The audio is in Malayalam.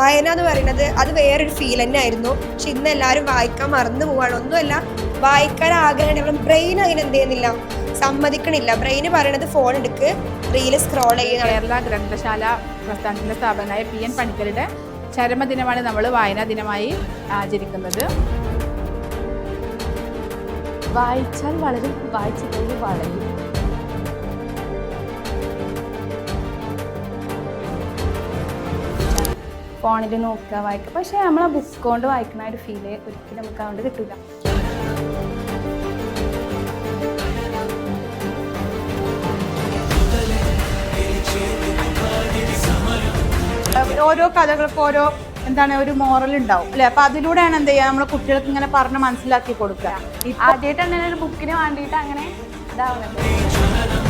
വായന എന്ന് പറയുന്നത് അത് വേറൊരു ഫീൽ തന്നെ ആയിരുന്നു. പക്ഷെ ഇന്ന് എല്ലാവരും വായിക്കാൻ മറന്നു പോവാണ്. ഒന്നുമല്ല, വായിക്കാൻ ആഗ്രഹം ബ്രെയിൻ അങ്ങനെ എന്ത് ചെയ്യുന്നില്ല, സമ്മതിക്കണില്ല. ബ്രെയിന് പറയണത് ഫോൺ എടുക്ക്, റീല് സ്ക്രോൾ ചെയ്യുക. കേരള ഗ്രന്ഥശാല പ്രസ്ഥാനത്തിന്റെ സ്ഥാപകനായ PN പണിക്കരുടെ ചരമദിനമാണ് നമ്മൾ വായനാ ദിനമായി ആചരിക്കുന്നത്. വായിച്ചാൽ വളരും, വായിച്ചില്ലെങ്കിൽ വളരും. ഫോണിൽ നോക്കുക, വായിക്കുക. പക്ഷെ നമ്മൾ ആ ബുക്ക് കൊണ്ട് വായിക്കുന്ന ഒരു ഫീല് ഒരിക്കലും നമുക്ക് അതുകൊണ്ട് കിട്ടില്ല. ഓരോ കഥകൾക്ക് ഓരോ ഒരു മോറൽ ഉണ്ടാവും അല്ലെ? അപ്പൊ അതിലൂടെയാണ് എന്ത് ചെയ്യുക, നമ്മളെ കുട്ടികൾക്ക് ഇങ്ങനെ പറഞ്ഞ് മനസ്സിലാക്കി കൊടുക്കുക. ആദ്യമായിട്ട് അങ്ങനെ ഒരു ബുക്കിന് വേണ്ടിയിട്ട് അങ്ങനെ ഇതാവുന്നത്. ചലനം